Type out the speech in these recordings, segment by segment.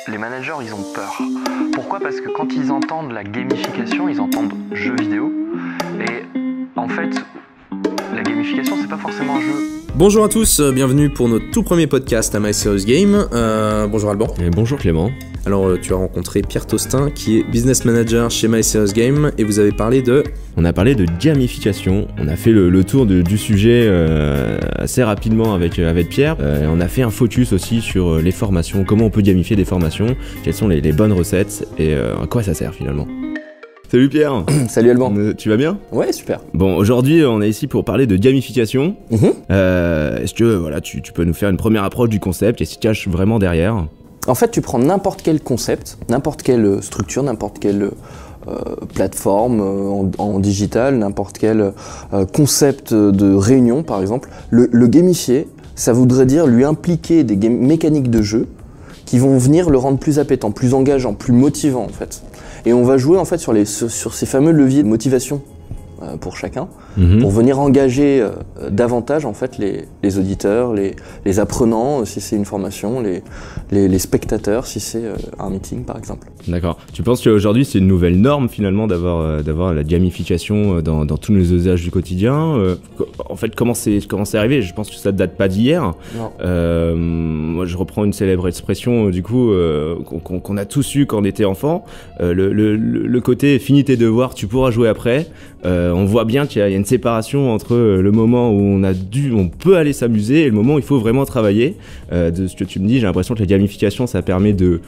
les managers, ils ont peur. Pourquoi ? Parce que quand ils entendent la gamification, ils entendent jeu vidéo. Et en fait, la gamification, c'est pas forcément un jeu. Bonjour à tous, bienvenue pour notre tout premier podcast à My Serious Game. Bonjour Alban. Et bonjour Clément. Alors tu as rencontré Pierre Tostin qui est business manager chez My Serious Game et vous avez parlé de... On a parlé de gamification, on a fait le tour du sujet assez rapidement avec Pierre. On a fait un focus aussi sur les formations, comment on peut gamifier des formations, quelles sont les bonnes recettes et à quoi ça sert finalement. Salut Pierre. Salut Alban. Tu vas bien ? Ouais, super. Bon, aujourd'hui on est ici pour parler de gamification. Est-ce que voilà, tu peux nous faire une première approche du concept et ce qui cache vraiment derrière ? En fait, tu prends n'importe quel concept, n'importe quelle structure, n'importe quelle plateforme en digital, n'importe quel concept de réunion par exemple. Le gamifier, ça voudrait dire lui impliquer des mécaniques de jeu qui vont venir le rendre plus appétant, plus engageant, plus motivant en fait. Et on va jouer en fait sur ces fameux leviers de motivation pour chacun, pour venir engager davantage en fait les auditeurs, les apprenants si c'est une formation, les spectateurs si c'est un meeting par exemple. D'accord. Tu penses qu'aujourd'hui c'est une nouvelle norme finalement d'avoir la gamification dans tous nos usages du quotidien En fait, comment c'est arrivé ? Je pense que ça date pas d'hier. Moi je reprends une célèbre expression du coup qu'on a tous eu quand on était enfant. Le côté fini tes devoirs, tu pourras jouer après. On voit bien qu'il y a une séparation entre le moment où on peut aller s'amuser et le moment où il faut vraiment travailler. De ce que tu me dis, j'ai l'impression que la gamification, ça permet de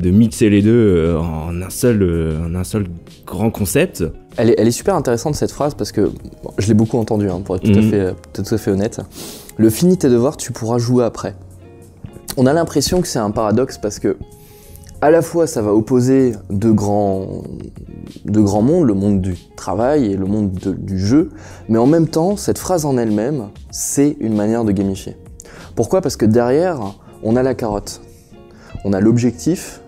mixer les deux en un seul grand concept. Elle est super intéressante cette phrase parce que je l'ai beaucoup entendue pour être tout à fait honnête. Le fini tes devoirs, tu pourras jouer après. On a l'impression que c'est un paradoxe parce que à la fois ça va opposer deux grands mondes, le monde du travail et le monde du jeu, mais en même temps, cette phrase en elle-même, c'est une manière de gamifier. Pourquoi ? Parce que derrière, on a la carotte. On a l'objectif,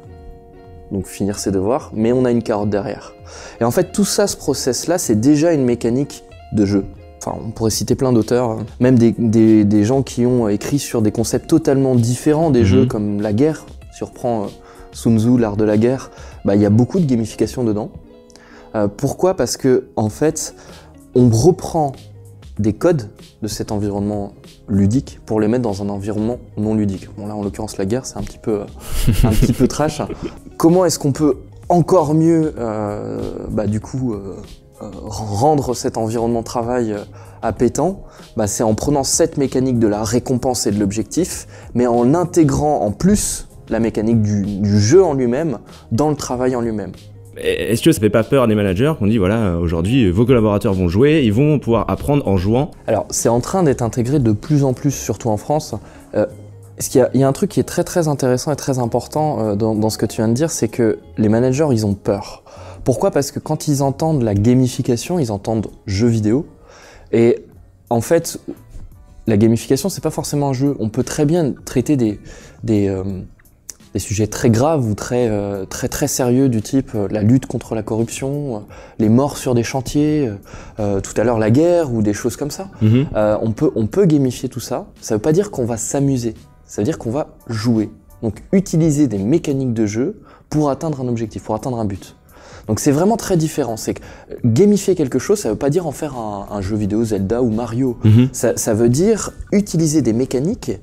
donc finir ses devoirs, mais on a une carotte derrière. Et en fait, tout ça, ce process-là, c'est déjà une mécanique de jeu. Enfin, on pourrait citer plein d'auteurs, même des gens qui ont écrit sur des concepts totalement différents des jeux, comme la guerre, si on reprend Sun Tzu, l'art de la guerre, il y a beaucoup de gamification dedans. Pourquoi ? Parce que en fait, on reprend des codes de cet environnement ludique pour les mettre dans un environnement non ludique. Bon là, en l'occurrence, la guerre, c'est un petit peu trash. Comment est-ce qu'on peut encore mieux, rendre cet environnement de travail appétant ? C'est en prenant cette mécanique de la récompense et de l'objectif, mais en intégrant en plus la mécanique du jeu en lui-même dans le travail en lui-même. Est-ce que ça fait pas peur à des managers qu'on dit voilà, aujourd'hui vos collaborateurs vont jouer, ils vont pouvoir apprendre en jouant ? Alors c'est en train d'être intégré de plus en plus, surtout en France. Il y a un truc qui est très très intéressant et très important dans ce que tu viens de dire, c'est que les managers ils ont peur. Pourquoi ? Parce que quand ils entendent la gamification, ils entendent jeu vidéo. Et en fait, la gamification c'est pas forcément un jeu. On peut très bien traiter des sujets très graves ou très sérieux du type la lutte contre la corruption, les morts sur des chantiers, tout à l'heure la guerre ou des choses comme ça. On peut gamifier tout ça. Ça veut pas dire qu'on va s'amuser, ça veut dire qu'on va jouer. Donc utiliser des mécaniques de jeu pour atteindre un objectif, pour atteindre un but. Donc c'est vraiment très différent. C'est que gamifier quelque chose, ça veut pas dire en faire un jeu vidéo Zelda ou Mario. Ça veut dire utiliser des mécaniques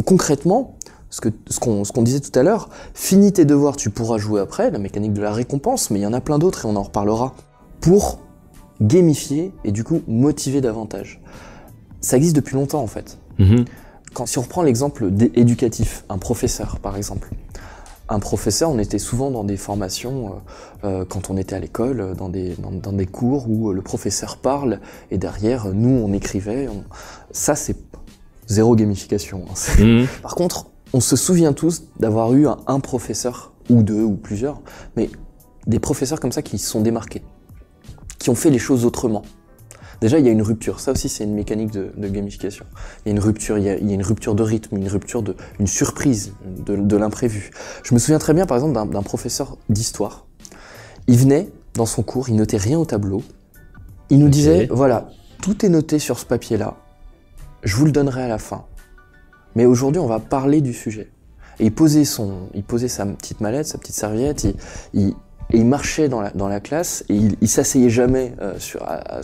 concrètement. Ce qu'on disait tout à l'heure, finis tes devoirs, tu pourras jouer après, la mécanique de la récompense, mais il y en a plein d'autres et on en reparlera, pour gamifier et du coup motiver davantage. Ça existe depuis longtemps en fait. Si on reprend l'exemple éducatif, un professeur par exemple. Un professeur, on était souvent dans des formations, quand on était à l'école, dans des cours où le professeur parle et derrière, nous on écrivait. Ça c'est zéro gamification. Par contre, on se souvient tous d'avoir eu un professeur, ou deux, ou plusieurs, mais des professeurs comme ça qui se sont démarqués, qui ont fait les choses autrement. Déjà, il y a une rupture. Ça aussi, c'est une mécanique de gamification. Il y a une rupture, il y a une rupture de rythme, une surprise, de l'imprévu. Je me souviens très bien, par exemple, d'un professeur d'histoire. Il venait dans son cours, il notait rien au tableau. Il nous disait, voilà, tout est noté sur ce papier-là. Je vous le donnerai à la fin. Mais aujourd'hui, on va parler du sujet. Et il posait sa petite mallette, sa petite serviette, et il marchait dans la classe, et il s'asseyait jamais à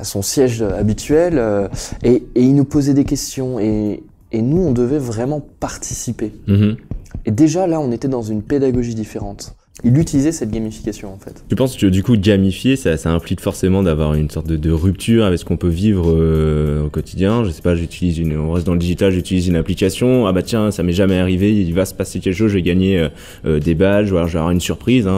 son siège habituel, et il nous posait des questions, et nous, on devait vraiment participer. Et déjà, là, on était dans une pédagogie différente. Il utilisait cette gamification, en fait. Tu penses que, du coup, gamifier, ça implique forcément d'avoir une sorte de rupture avec ce qu'on peut vivre au quotidien. Je sais pas, on reste dans le digital, j'utilise une application. Ah bah tiens, ça m'est jamais arrivé, il va se passer quelque chose, je vais gagner des badges, ou alors je vais avoir une surprise.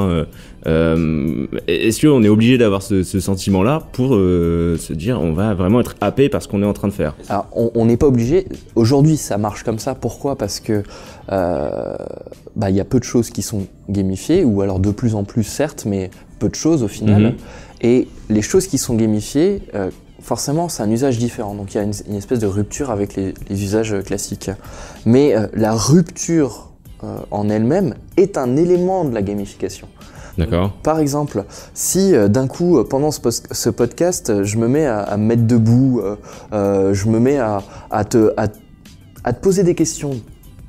Est-ce qu'on est obligé d'avoir ce sentiment-là pour se dire on va vraiment être happé par ce qu'on est en train de faire? Alors, on n'est pas obligé. Aujourd'hui, ça marche comme ça. Pourquoi? Parce que y a peu de choses qui sont gamifiées, ou alors de plus en plus, certes, mais peu de choses au final. Et les choses qui sont gamifiées, forcément, c'est un usage différent. Donc, il y a une espèce de rupture avec les usages classiques. Mais la rupture en elle-même est un élément de la gamification. D'accord. Par exemple, si d'un coup, pendant ce podcast, je me mets à me mettre debout, je me mets à te poser des questions,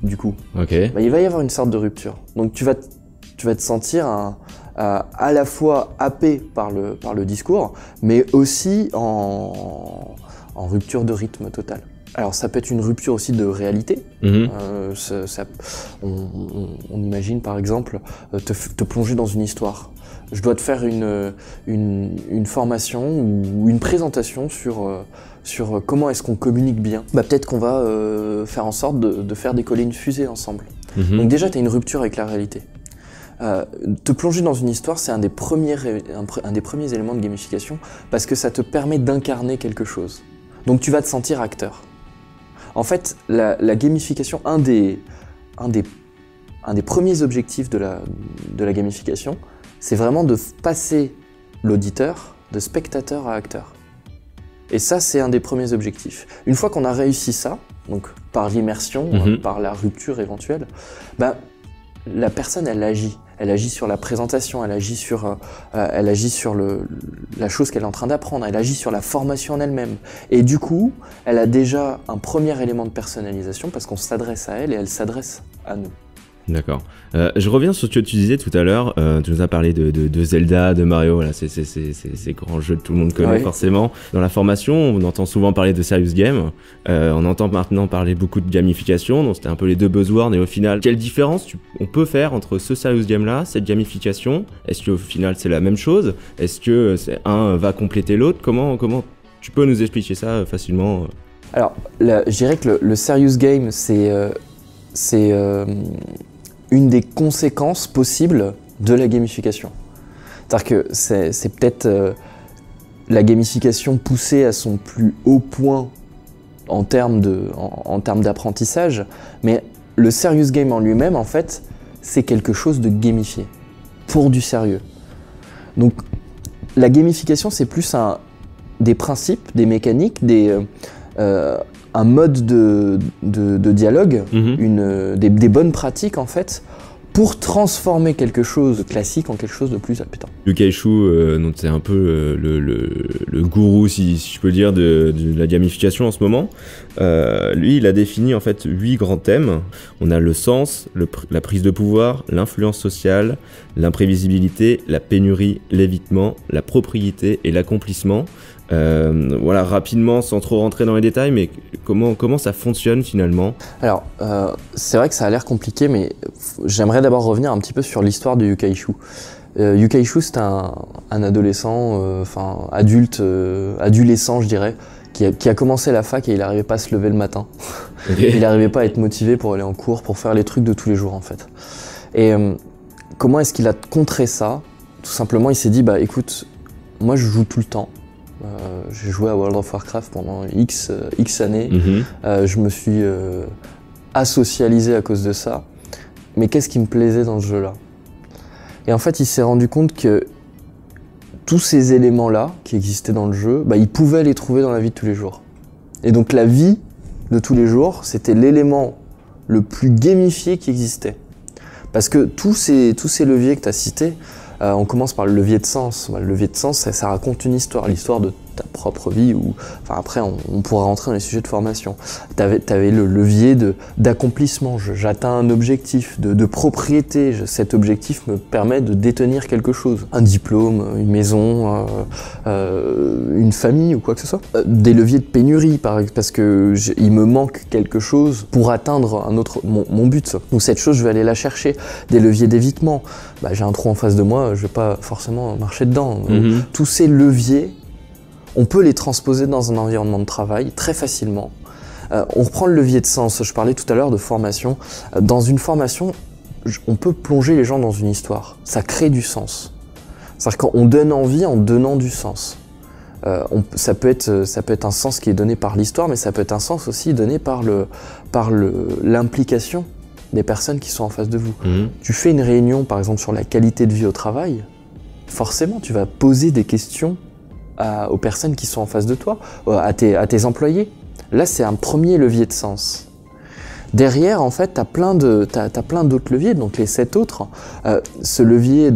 du coup, il va y avoir une sorte de rupture. Donc tu vas te sentir à la fois happé par le discours, mais aussi en rupture de rythme total. Alors ça peut être une rupture aussi de réalité. On imagine par exemple te plonger dans une histoire. Je dois te faire une formation ou une présentation sur comment est-ce qu'on communique bien. Peut-être qu'on va faire en sorte de faire décoller une fusée ensemble. Donc déjà tu as une rupture avec la réalité. Te plonger dans une histoire, c'est un des premiers éléments de gamification, parce que ça te permet d'incarner quelque chose. Donc tu vas te sentir acteur. En fait, la gamification, un des premiers objectifs de la gamification, c'est vraiment de passer l'auditeur de spectateur à acteur. Et ça, c'est un des premiers objectifs. Une fois qu'on a réussi ça, donc par l'immersion, par la rupture éventuelle, la personne, elle agit. Elle agit sur la présentation, elle agit sur la chose qu'elle est en train d'apprendre, elle agit sur la formation en elle-même. Et du coup, elle a déjà un premier élément de personnalisation, parce qu'on s'adresse à elle et elle s'adresse à nous. D'accord. Je reviens sur ce que tu disais tout à l'heure. Tu nous as parlé de Zelda, de Mario, voilà, ces grands jeux que tout le monde connaît forcément. Dans la formation, on entend souvent parler de serious game. On entend maintenant parler beaucoup de gamification. Donc c'était un peu les deux buzzwords. Et au final, quelle différence on peut faire entre ce serious game-là, cette gamification? Est-ce qu'au final c'est la même chose? Est-ce que un va compléter l'autre? Comment tu peux nous expliquer ça facilement? Alors, je dirais que le serious game, c'est une des conséquences possibles de la gamification. C'est-à-dire que c'est peut-être la gamification poussée à son plus haut point en termes d'apprentissage, mais le serious game en lui-même, en fait, c'est quelque chose de gamifié, pour du sérieux. Donc la gamification, c'est plus des principes, des mécaniques, un mode de dialogue, des bonnes pratiques en fait, pour transformer quelque chose de classique en quelque chose de plus appétant. Yu-Kai Shu, c'est un peu le gourou, si je peux dire, de la gamification en ce moment. Lui, il a défini en fait 8 grands thèmes. On a le sens, la prise de pouvoir, l'influence sociale, l'imprévisibilité, la pénurie, l'évitement, la propriété et l'accomplissement. Voilà, rapidement, sans trop rentrer dans les détails, mais comment ça fonctionne finalement? Alors, c'est vrai que ça a l'air compliqué, mais j'aimerais d'abord revenir un petit peu sur l'histoire de Yu-Kai Shu. Yu-Kai Shu, c'est un adolescent, adolescent, je dirais, qui a commencé la fac et il n'arrivait pas à se lever le matin. Il n'arrivait pas à être motivé pour aller en cours, pour faire les trucs de tous les jours en fait. Et comment est-ce qu'il a contré ça? Tout simplement, il s'est dit, écoute, moi je joue tout le temps. J'ai joué à World of Warcraft pendant X années, je me suis asocialisé à cause de ça, mais qu'est-ce qui me plaisait dans ce jeu-là? Et en fait, il s'est rendu compte que tous ces éléments-là qui existaient dans le jeu, il pouvait les trouver dans la vie de tous les jours. Et donc la vie de tous les jours, c'était l'élément le plus gamifié qui existait. Parce que tous ces leviers que tu as cités, on commence par le levier de sens. Le levier de sens, ça raconte une histoire, l'histoire de ta propre vie, ou enfin après on pourra rentrer dans les sujets de formation. T'avais le levier d'accomplissement, j'atteins un objectif, de propriété, cet objectif me permet de détenir quelque chose, un diplôme, une maison, une famille ou quoi que ce soit. Des leviers de pénurie parce que il me manque quelque chose pour atteindre mon but. Donc cette chose, je vais aller la chercher. Des leviers d'évitement. J'ai un trou en face de moi, je vais pas forcément marcher dedans. Tous ces leviers, on peut les transposer dans un environnement de travail très facilement. On reprend le levier de sens. Je parlais tout à l'heure de formation. Dans une formation, on peut plonger les gens dans une histoire. Ça crée du sens. C'est-à-dire qu'on donne envie en donnant du sens. Ça peut être un sens qui est donné par l'histoire, mais ça peut être un sens aussi donné par l'implication des personnes qui sont en face de vous. Tu fais une réunion, par exemple, sur la qualité de vie au travail, forcément, tu vas poser des questions aux personnes qui sont en face de toi, à tes employés. Là, c'est un premier levier de sens. Derrière, en fait, t'as plein d'autres leviers, donc les 7 autres. Ce levier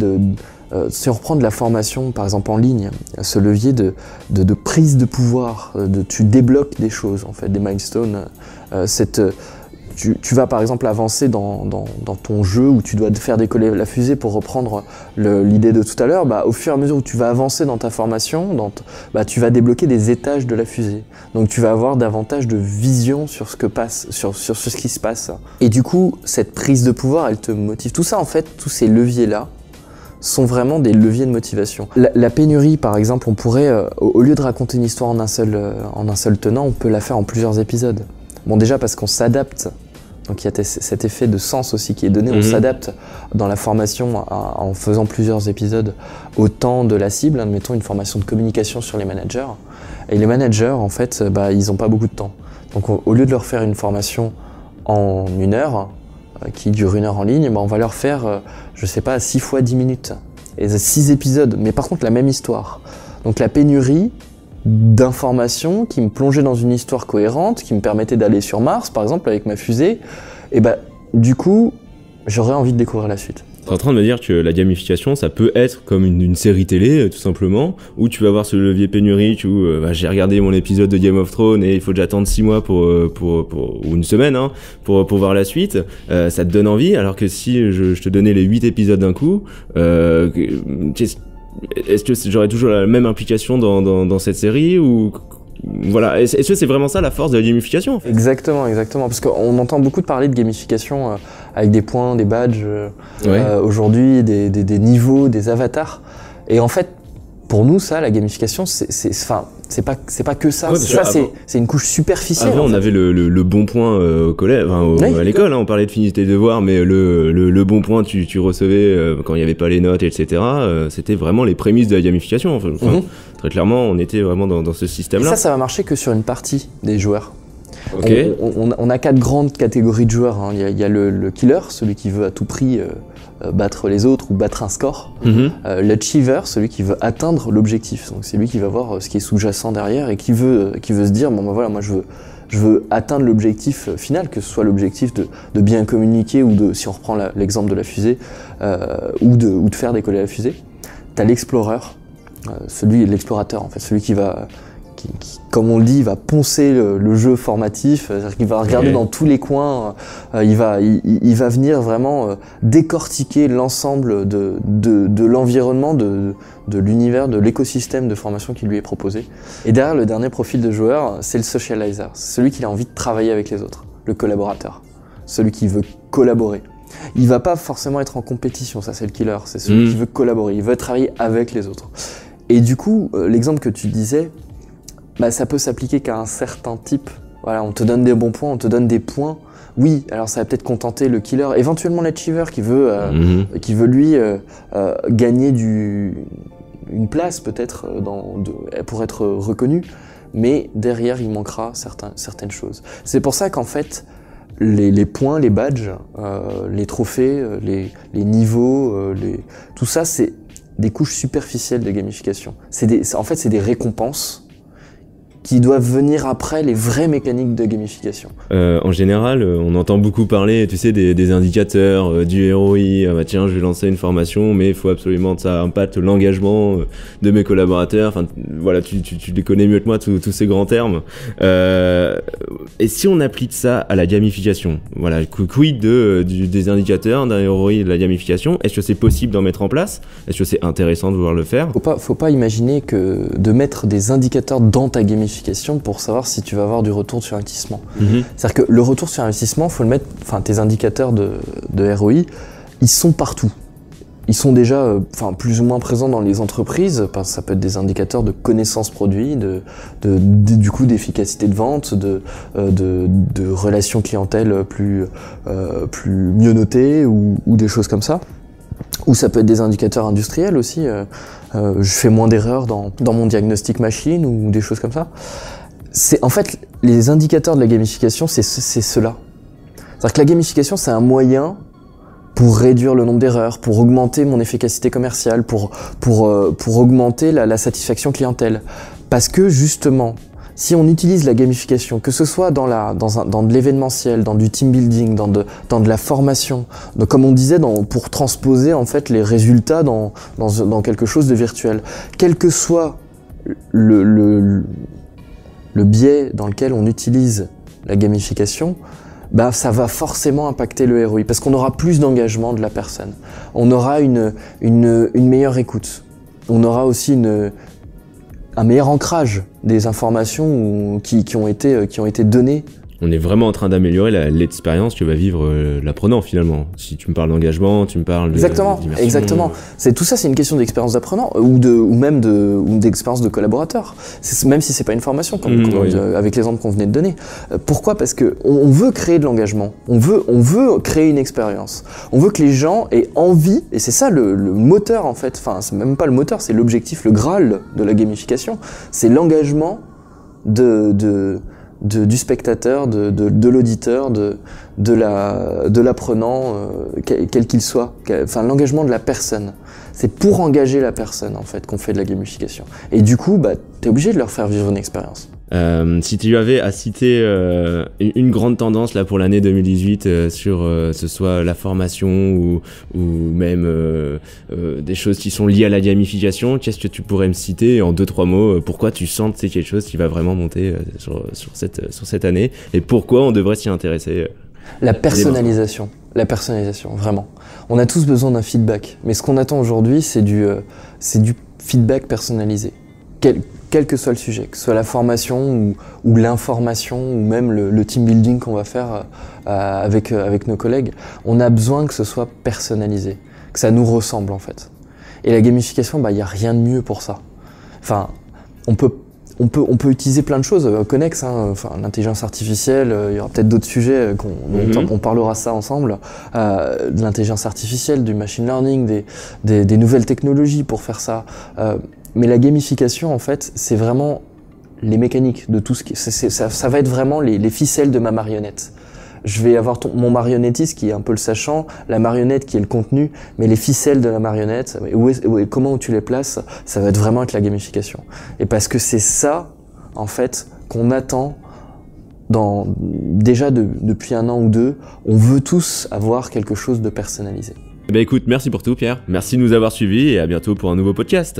si on reprend de la formation, par exemple en ligne, ce levier de prise de pouvoir, tu débloques des choses, en fait, des milestones. Tu vas par exemple avancer dans ton jeu où tu dois faire décoller la fusée, pour reprendre l'idée de tout à l'heure. Au fur et à mesure où tu vas avancer dans ta formation, tu vas débloquer des étages de la fusée. Donc tu vas avoir davantage de vision sur ce qui se passe. Et du coup, cette prise de pouvoir, elle te motive. Tout ça, en fait, tous ces leviers-là sont vraiment des leviers de motivation. La pénurie, par exemple, on pourrait, au lieu de raconter une histoire en un seul tenant, on peut la faire en plusieurs épisodes. Bon, déjà parce qu'on s'adapte, donc il y a cet effet de sens aussi qui est donné, on s'adapte dans la formation en faisant plusieurs épisodes au temps de la cible. Admettons une formation de communication sur les managers. Et les managers, en fait, ils n'ont pas beaucoup de temps. Donc au lieu de leur faire une formation en 1 heure, qui dure 1 heure en ligne, on va leur faire, 6 fois 10 minutes. Et 6 épisodes, mais par contre la même histoire. Donc la pénurie d'informations qui me plongeait dans une histoire cohérente, qui me permettait d'aller sur Mars, par exemple, avec ma fusée, et du coup, j'aurais envie de découvrir la suite. T'es en train de me dire que la gamification, ça peut être comme une série télé, tout simplement, où tu vas avoir ce levier pénurique, où j'ai regardé mon épisode de Game of Thrones et il faut que j'attende 6 mois ou 1 semaine pour voir la suite. Ça te donne envie, alors que si je te donnais les 8 épisodes d'un coup, est-ce que j'aurais toujours la même implication dans cette série, ou voilà, est-ce que c'est vraiment ça la force de la gamification, en fait? Exactement, parce qu'on entend beaucoup parler de gamification avec des points, des badges, aujourd'hui, des niveaux, des avatars. Et en fait, pour nous, ça, la gamification, c'est pas que ça. C'est une couche superficielle. Avant, on avait le bon point au collège, à l'école, on parlait de finir tes devoirs, mais le bon point, tu recevais quand il n'y avait pas les notes, etc. C'était vraiment les prémices de la gamification. Très clairement, on était vraiment dans ce système-là. Et ça va marcher que sur une partie des joueurs. Okay. On a 4 grandes catégories de joueurs. Il y a le killer, celui qui veut à tout prix battre les autres ou battre un score. L'achiever, celui qui veut atteindre l'objectif. Donc c'est lui qui va voir ce qui est sous-jacent derrière et qui veut se dire moi je veux atteindre l'objectif final, que ce soit l'objectif de bien communiquer ou si on reprend l'exemple de la fusée, ou de faire décoller la fusée. T'as l'explorer, l'explorateur en fait, celui qui comme on le dit, va poncer le jeu formatif, c'est-à-dire qu'il va regarder dans tous les coins, il va venir vraiment décortiquer l'ensemble de l'environnement, de l'univers, de l'écosystème de formation qui lui est proposé. Et derrière, le dernier profil de joueur, c'est le socializer, celui qui a envie de travailler avec les autres, le collaborateur, celui qui veut collaborer. Il va pas forcément être en compétition, ça c'est le killer, c'est celui qui veut collaborer, il veut travailler avec les autres. Et du coup, l'exemple que tu disais, ça peut s'appliquer qu'à un certain type. Voilà, on te donne des bons points, on te donne des points. Oui, alors ça va peut-être contenter le killer, éventuellement l'achiever qui veut lui gagner une place peut-être pour être reconnu, mais derrière il manquera certaines choses. C'est pour ça qu'en fait, les points, les badges, les trophées, les niveaux, tout ça c'est des couches superficielles de gamification. En fait, c'est des récompenses qui doivent venir après les vraies mécaniques de gamification. En général, on entend beaucoup parler, tu sais, des indicateurs, du ROI. Bah tiens, je vais lancer une formation, mais il faut absolument que ça impacte l'engagement de mes collaborateurs. Enfin, voilà, tu les connais mieux que moi, tous ces grands termes. Et si on applique ça à la gamification, voilà, quid des indicateurs, d'un ROI et de la gamification, est-ce que c'est possible d'en mettre en place? Est-ce que c'est intéressant de vouloir le faire? Faut pas imaginer que de mettre des indicateurs dans ta gamification pour savoir si tu vas avoir du retour sur investissement. C'est-à-dire que le retour sur investissement, faut le mettre, enfin tes indicateurs de ROI, ils sont partout. Ils sont déjà plus ou moins présents dans les entreprises, ça peut être des indicateurs de connaissance produit, du coup d'efficacité de vente, de relations clientèle plus mieux notées ou des choses comme ça. Ou ça peut être des indicateurs industriels aussi, je fais moins d'erreurs dans mon diagnostic machine ou des choses comme ça. En fait, les indicateurs de la gamification, c'est cela. C'est-à-dire que la gamification, c'est un moyen pour réduire le nombre d'erreurs, pour augmenter mon efficacité commerciale, pour augmenter la satisfaction clientèle. Parce que justement, si on utilise la gamification, que ce soit dans de l'événementiel, dans du team building, dans de la formation, comme on disait, pour transposer en fait les résultats dans quelque chose de virtuel, quel que soit le biais dans lequel on utilise la gamification, bah ça va forcément impacter le ROI parce qu'on aura plus d'engagement de la personne, on aura une meilleure écoute, on aura aussi un meilleur ancrage des informations qui ont été données. On est vraiment en train d'améliorer l'expérience que va vivre l'apprenant finalement. Si tu me parles d'engagement, tu me parles d'immersion. Exactement. Tout ça, c'est une question d'expérience d'apprenant ou même d'expérience de collaborateur. Même si c'est pas une formation, avec l'exemple qu'on venait de donner. Pourquoi ? Parce que on veut créer de l'engagement. On veut créer une expérience. On veut que les gens aient envie, et c'est ça le moteur en fait. Enfin, c'est même pas le moteur, c'est l'objectif, le Graal de la gamification. C'est l'engagement du spectateur, de l'auditeur, de l'apprenant, quel qu'il soit. Enfin, l'engagement de la personne. C'est pour engager la personne, en fait, qu'on fait de la gamification. Et du coup, bah, t'es obligé de leur faire vivre une expérience. Si tu avais à citer une grande tendance là pour l'année 2018 sur ce soit la formation ou même des choses qui sont liées à la gamification, qu'est-ce que tu pourrais me citer en 2-3 mots pourquoi tu sens que c'est quelque chose qui va vraiment monter sur cette année et pourquoi on devrait s'y intéresser? La personnalisation, vraiment. On a tous besoin d'un feedback, mais ce qu'on attend aujourd'hui, c'est du feedback personnalisé. Quel que soit le sujet, que ce soit la formation ou l'information ou même le team building qu'on va faire avec nos collègues, on a besoin que ce soit personnalisé, que ça nous ressemble en fait. Et la gamification, bah, y a rien de mieux pour ça. Enfin, on peut utiliser plein de choses, connexes, l'intelligence artificielle, il y aura peut-être d'autres sujets on parlera ça ensemble, de l'intelligence artificielle, du machine learning, des nouvelles technologies pour faire ça. Mais la gamification, en fait, c'est vraiment les mécaniques de tout ce qui... Ça va être vraiment les ficelles de ma marionnette. Je vais avoir mon marionnettiste qui est un peu le sachant, la marionnette qui est le contenu, mais les ficelles de la marionnette, comment tu les places, ça va être vraiment avec la gamification. Et parce que c'est ça, en fait, qu'on attend déjà depuis 1 an ou 2, on veut tous avoir quelque chose de personnalisé. Eh ben écoute, merci pour tout Pierre, merci de nous avoir suivis et à bientôt pour un nouveau podcast.